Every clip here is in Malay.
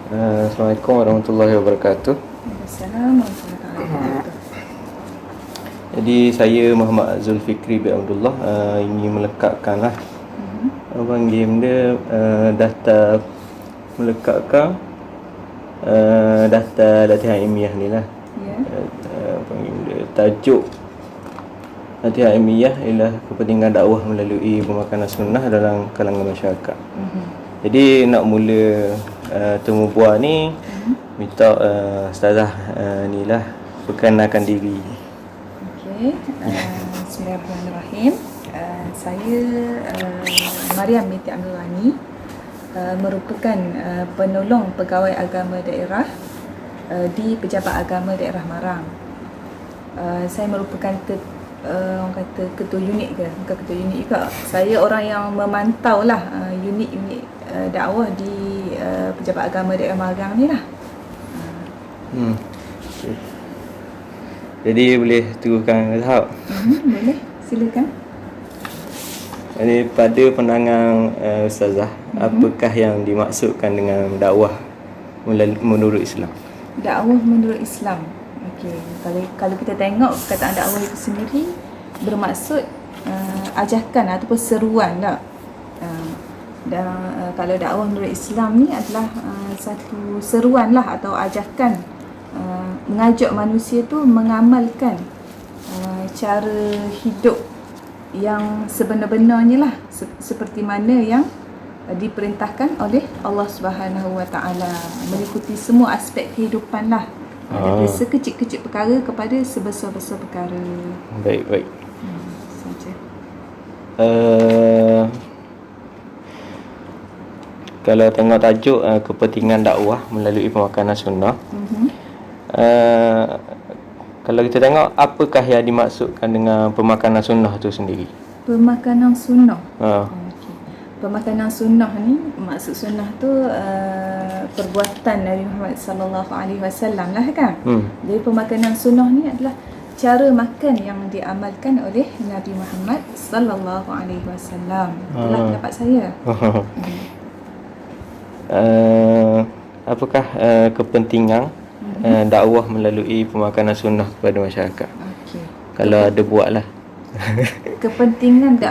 Assalamualaikum warahmatullahi wabarakatuh. Assalamualaikum warahmatullahi wabarakatuh. Jadi saya Muhammad Zulfikri bin Abdullah ingin melekatkanlah abang game dia daftar melekatkan daftar latihan ilmiah ni lah. Ya. Panggil dia tajuk latihan ilmiah ialah kepentingan dakwah melalui pemakanan sunnah dalam kalangan masyarakat. Jadi nak mula temu buah ni minta ustazah ni lah perkenalkan diri. Okey. Bismillahirrahmanirrahim. Saya Mariam binti Abdul Ghani, merupakan penolong pegawai agama daerah di Pejabat Agama Daerah Marang. Saya merupakan orang kata ketua unit ke? Bukan ketua unit juga. Saya orang yang memantau lah unit-unit dakwah di Pejabat Agama Daerah Marang ni lah. Okay. Jadi boleh teruskan Zahab? Boleh, silakan. Jadi pada pandangan ustazah, apakah yang dimaksudkan dengan dakwah menurut Islam? Dakwah menurut Islam. Okey, kalau kita tengok perkataan dakwah itu sendiri bermaksud ajakan ataupun seruan tak. Dan kalau dakwah menurut Islam ni adalah satu seruan lah atau ajakan mengajak manusia tu mengamalkan cara hidup yang sebenar-benarnya lah, seperti mana yang diperintahkan oleh Allah Subhanahu Wa Taala, meliputi semua aspek kehidupan lah, dari sekecil-kecil perkara kepada sebesar-besar perkara. Baik. Saja. Kalau tengok tajuk kepentingan dakwah melalui pemakanan sunnah, kalau kita tengok apakah yang dimaksudkan dengan pemakanan sunnah tu sendiri? Pemakanan sunnah. Okay. Pemakanan sunnah ni, maksud sunnah tu perbuatan Nabi Muhammad sallallahu alaihi wasallam lah kan. Jadi pemakanan sunnah ni adalah cara makan yang diamalkan oleh Nabi Muhammad sallallahu alaihi wasallam. Itulah pendapat saya. Apakah kepentingan dakwah melalui pemakanan sunnah kepada masyarakat? Okey. Kalau ada buatlah. Kepentingan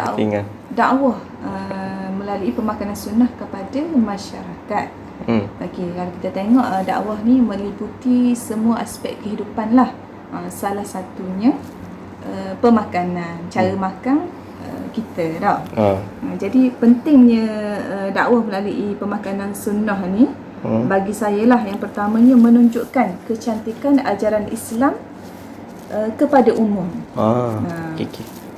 dakwah melalui pemakanan sunnah kepada masyarakat. Okey, kalau kita tengok dakwah ni meliputi semua aspek kehidupan lah. Salah satunya pemakanan, cara makan kita tak. Jadi pentingnya dakwah melalui pemakanan sunnah ni bagi saya lah, yang pertamanya menunjukkan kecantikan ajaran Islam kepada umum.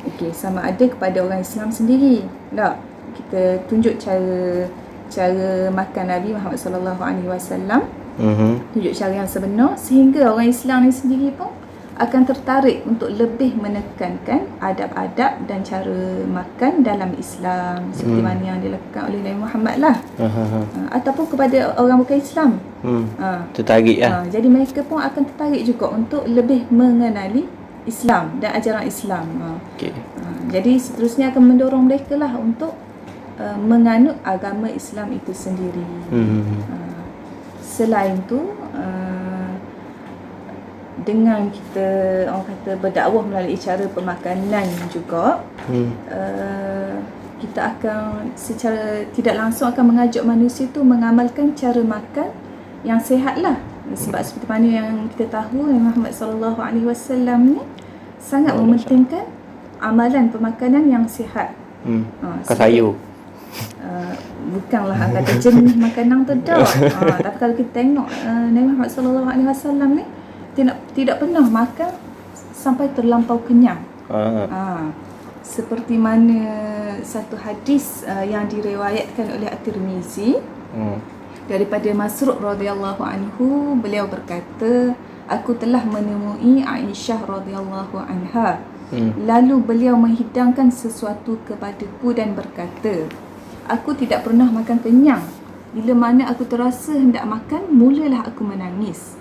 Okey, sama ada kepada orang Islam sendiri tak. Kita tunjuk cara makan Nabi Muhammad sallallahu alaihi wasallam, tunjuk cara yang sebenar, sehingga orang Islam ni sendiri pun akan tertarik untuk lebih menekankan adab-adab dan cara makan dalam Islam seperti mana yang dilakukan oleh Nabi Muhammad lah. Ataupun kepada orang bukan Islam. Tertarik lah. Jadi mereka pun akan tertarik juga untuk lebih mengenali Islam dan ajaran Islam. Jadi seterusnya akan mendorong mereka lah untuk menganut agama Islam itu sendiri. Selain tu, dengan kita orang kata berdakwah melalui cara pemakanan juga, kita akan secara tidak langsung akan mengajak manusia tu mengamalkan cara makan yang sihat lah. Sebab seperti mana yang kita tahu, Nabi Muhammad sallallahu alaihi wasallam ni sangat mementingkan amalan pemakanan yang sihat. Makan sayur. Bukanlah kata jenis makanan tu dah. Tapi kalau kita tengok Nabi Muhammad sallallahu alaihi wasallam ni tidak pernah makan sampai terlampau kenyang. Seperti mana satu hadis yang diriwayatkan oleh At-Tirmizi daripada Masruq radhiyallahu anhu, beliau berkata, aku telah menemui Aisyah radhiyallahu anha. Lalu beliau menghidangkan sesuatu kepadaku dan berkata, aku tidak pernah makan kenyang. Bila mana aku terasa hendak makan, mulalah aku menangis.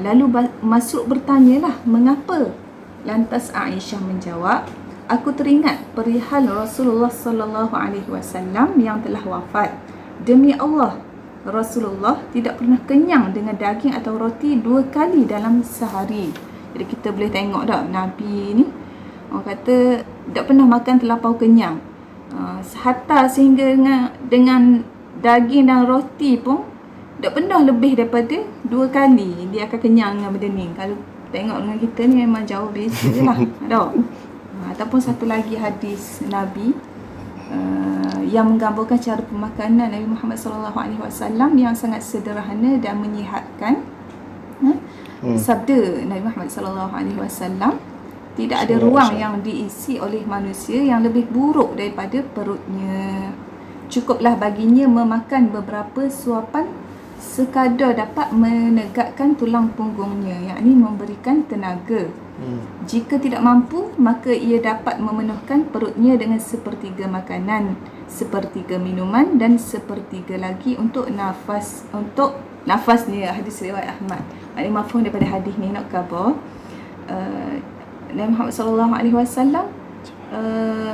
Lalu Masruq bertanyalah, mengapa? Lantas Aisyah menjawab, aku teringat perihal Rasulullah sallallahu alaihi wasallam yang telah wafat. Demi Allah, Rasulullah tidak pernah kenyang dengan daging atau roti 2 kali dalam sehari. Jadi kita boleh tengok tak Nabi ni, orang kata tak pernah makan terlampau kenyang. Hatta sehingga dengan daging dan roti pun tak pernah lebih daripada 2 kali dia akan kenyang dengan benda ni. Kalau tengok dengan kita ni memang jauh beza lah. Ataupun satu lagi hadis Nabi yang menggambarkan cara pemakanan Nabi Muhammad SAW yang sangat sederhana dan menyihatkan. Sabda Nabi Muhammad SAW, tidak ada ruang yang diisi oleh manusia yang lebih buruk daripada perutnya. Cukuplah baginya memakan beberapa suapan sekadar dapat menegakkan tulang punggungnya, yakni memberikan tenaga. Jika tidak mampu, maka ia dapat memenuhkan perutnya dengan sepertiga makanan, sepertiga minuman dan sepertiga lagi untuk nafas. Untuk nafas ni hadis riwayat Ahmad. Ini mafhum daripada hadis ni nak khabar. Nabi Muhammad SAW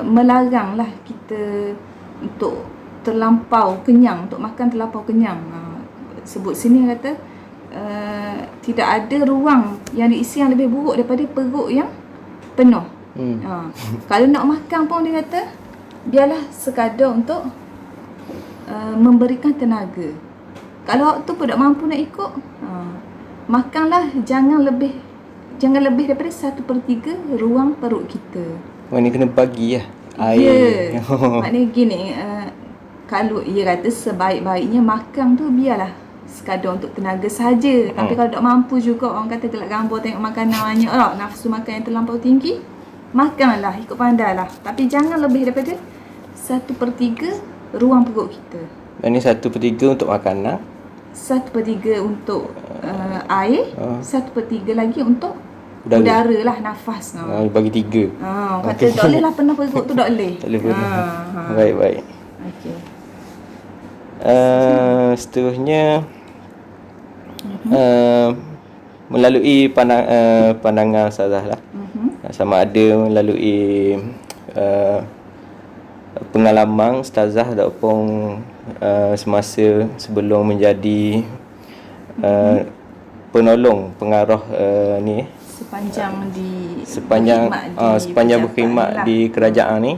melaranglah kita untuk terlampau kenyang, untuk makan terlampau kenyang. Sebut sini kata tidak ada ruang yang diisi yang lebih buruk daripada perut yang penuh. Kalau nak makan pun dia kata biarlah sekadar untuk memberikan tenaga. Kalau waktu pun tak mampu nak ikut, makanlah jangan lebih daripada 1/3 ruang perut kita. Ni kena bagi lah air. Maknanya gini, kalau ia kata sebaik-baiknya makan tu biarlah sekadar untuk tenaga saja. Tapi kalau tak mampu juga, orang kata gelak gambar tengok makanan banyak tak, nafsu makan yang terlampau tinggi, makanlah, ikut pandailah. Tapi jangan lebih daripada 1/3 ruang perut kita. Ini 1/3 untuk makanan, 1/3 untuk air, 1/3 lagi untuk udara lah, nafas. Bagi 3. Kata tak boleh lah penuh perut tu, tak boleh. Tak boleh penuh. Baik. Okey. Seterusnya melalui pandangan Ustazah lah, sama ada melalui pengalaman Ustazah ataupun semasa sebelum menjadi penolong pengarah ni, sepanjang berkhidmat di kerajaan ni,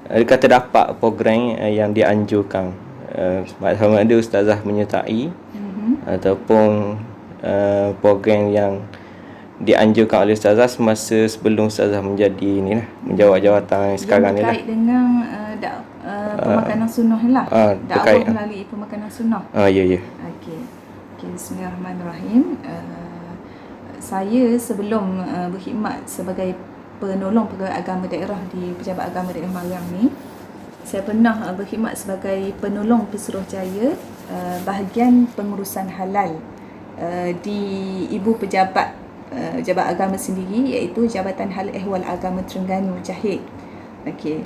dia kata dapat program yang dianjurkan, sama ada Ustazah menyertai ataupun program yang dianjurkan oleh Ustazah semasa sebelum Ustazah menjadi ni lah, menjawab jawatan sekarang ni lah. Terkait dengan pemakanan sunnah ni lah. Dakwah melalui pemakanan sunnah. Ya. Okey, bismillahirrahmanirrahim. Saya sebelum berkhidmat sebagai penolong pegawai agama daerah di Pejabat Agama Daerah Mariam ni, saya pernah berkhidmat sebagai penolong Pesuruhjaya bahagian pengurusan halal di ibu pejabat agama sendiri, iaitu Jabatan Hal Ehwal Agama Terengganu Jahit. Okey.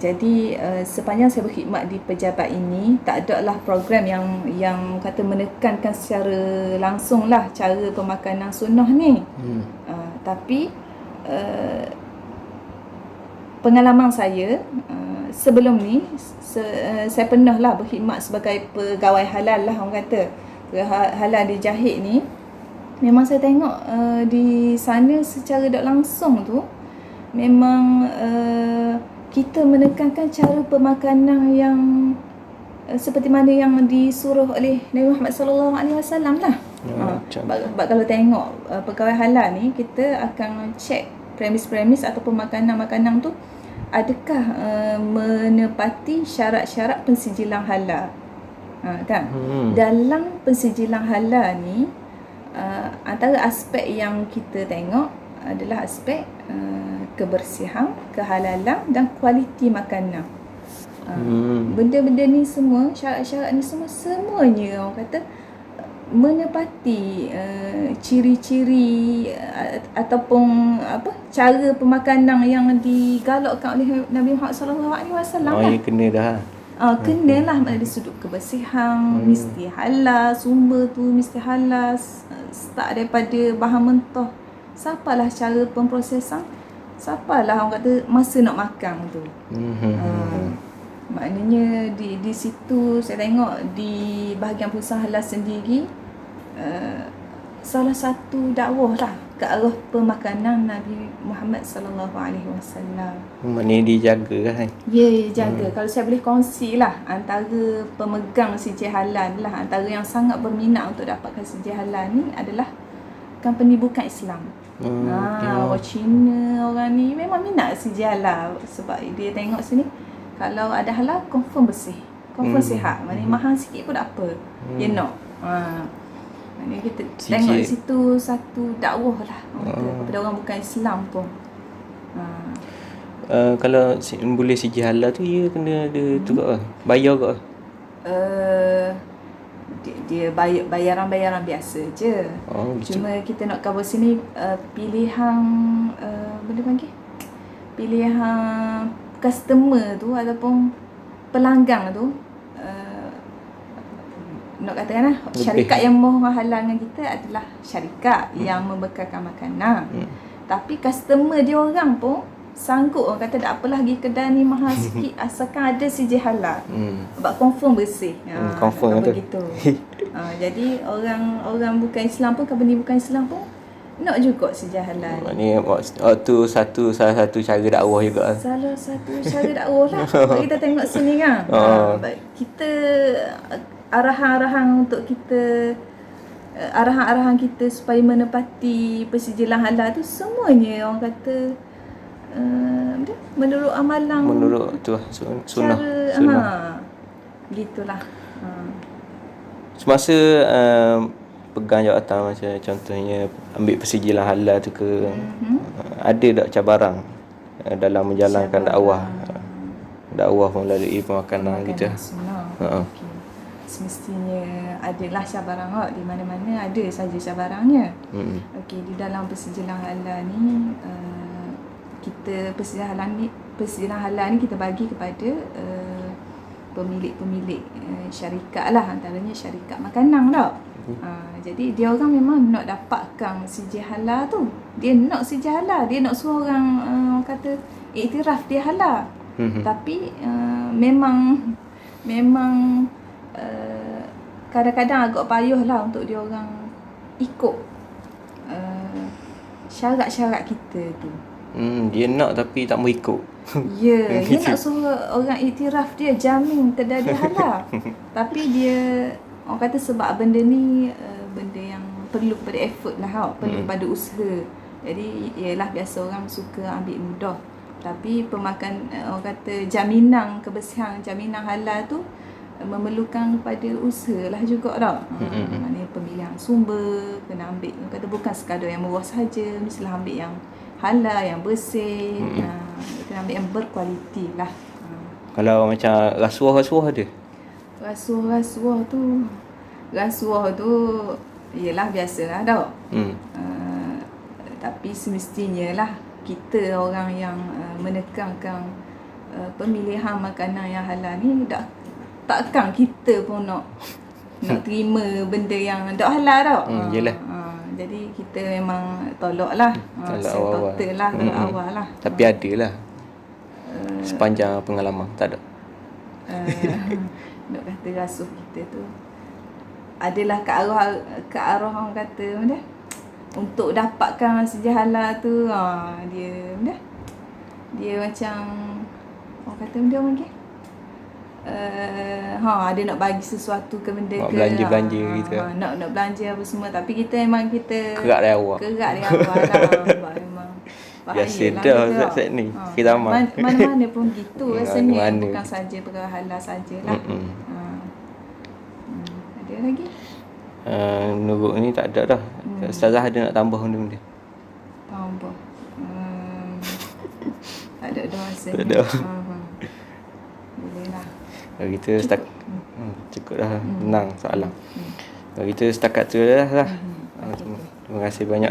Jadi sepanjang saya berkhidmat di pejabat ini, tak ada lah program yang kata menekankan secara langsung lah cara pemakanan sunnah ni. Tapi pengalaman saya sebelum ni, saya pernah lah berkhidmat sebagai pegawai halal lah, orang kata halal di Jahit ni. Memang saya tengok di sana secara tak langsung tu memang kita menekankan cara pemakanan yang seperti mana yang disuruh oleh Nabi Muhammad SAW lah. Sebab kalau tengok pegawai halal ni, kita akan cek premis-premis ataupun makanan-makanan tu adakah menepati syarat-syarat pensijilan halal. Kan? Dalam pensijilan halal ni, antara aspek yang kita tengok adalah aspek kebersihan, kehalalan dan kualiti makanan. Benda-benda ni semua, syarat-syarat ni semuanya orang kata menepati ciri-ciri ataupun cara pemakanan yang digalakkan oleh Nabi Muhammad SAW. Ya, kena dah. Kenalah dari sudut kebersihan, mesti halal, sumber tu mesti halal, start daripada bahan mentah, siapalah cara pemprosesan, siapalah orang kata masa nak makan tu. Maknanya di situ saya tengok di bahagian perusahaan halal sendiri, salah satu dakwah lah ke arah pemakanan Nabi Muhammad sallallahu alaihi wasallam. Maknanya dijaga kan? Ya, jaga. Kalau saya boleh kongsi lah antara pemegang sijil halal lah, antara yang sangat berminat untuk dapatkan sijil halal ni adalah company bukan Islam. Orang Cina, orang ni memang minat sijil halal sebab dia tengok sini kalau ada halal confirm bersih, confirm sihat. Maknanya mahal sikit pun tak apa. You know. Maknanya kita tengok di situ satu dakwah lah kepada orang bukan Islam pun. Kalau boleh sijil halal tu dia kena ada tu kot, bayar kot. Dia bayaran biasa je. Cuma kita nak cover sini pilihan boleh panggil pilihan customer tu ataupun pelanggan tu, nak katakan lah, syarikat yang mohon halal dengan kita adalah syarikat yang membekalkan makanan. Tapi customer dia orang pun sanggup, orang kata tak apalah pergi kedai ni mahal sikit asalkan ada sijil halal. Sebab confirm bersih. Confirm begitu. Jadi orang bukan Islam pun, company bukan Islam pun nak juga sijil halal. Maknanya waktu salah satu cara dakwah juga. Salah satu cara dakwah lah. Kita tengok sini kan. Kita arahan-arahan untuk kita, arahan-arahan kita supaya menepati persijilan halal tu semuanya orang kata menurut amalan, menurut tu sunnah. Gitulah. Semasa pegang jawatan macam contohnya ambil persijilan halal tu ke, ada tak cabaran dalam menjalankan dakwah melalui pemakanan gitu? Semestinya adalah cabaran di mana-mana ada saja cabarannya. Okey, di dalam persijilan halal ni kita persijilan halal ni kita bagi kepada pemilik-pemilik syarikat lah, antaranya syarikat makanan tau. Jadi dia orang memang nak dapatkan sijil halal tu. Dia nak sijil halal, dia nak suruh orang kata iktiraf dia halal. Tapi memang kadang-kadang agak payah lah untuk dia orang ikut syarat-syarat kita tu. Dia nak tapi tak mau ikut. Ya, dia nak suruh orang iktiraf dia jamin kedai dia halal. Tapi dia, orang kata sebab benda ni benda yang perlu kepada effort lah, perlu pada usaha. Jadi ialah biasa orang suka ambil mudah. Tapi orang kata jaminan kebersihan, jaminan halal tu memerlukan kepada usaha lah juga tau. Maknanya pemilihan sumber kena ambil, orang kata bukan sekadar yang murah saja, mestilah ambil yang halal, yang bersih. Kena ambil yang berkualiti lah. Kalau macam rasuah ada? Rasuah tu ialah biasalah tau. Tapi semestinya lah kita orang yang menekankan pemilihan makanan yang halal ni, takkan kita pun nak terima benda yang tak halal tau. Yelah. Jadi kita memang tolak lah, total lah, awal lah. Tapi ada lah sepanjang pengalaman, tak ada. Nak kata rasuh kita tu adalah ke arah orang kata benda untuk dapatkan sijil halal tu, dia macam orang kata benda orang ke ada nak bagi sesuatu ke benda ke, belanja gitu. Nak belanja apa semua, tapi kita memang kerak dari awal lah. Memang biasa dah set ni kita mana-mana pun gitu rasanya, bukan saja perkara halal sajalah. Ada lagi? Menurut ni tak ada dah. Ustazah ada nak tambah benda-benda? Tambah tak ada dah rasanya. Tak ada. Boleh lah. Kalau kita cukup dah, tenang soalan. Kalau kita setakat tu dah. Terima kasih banyak.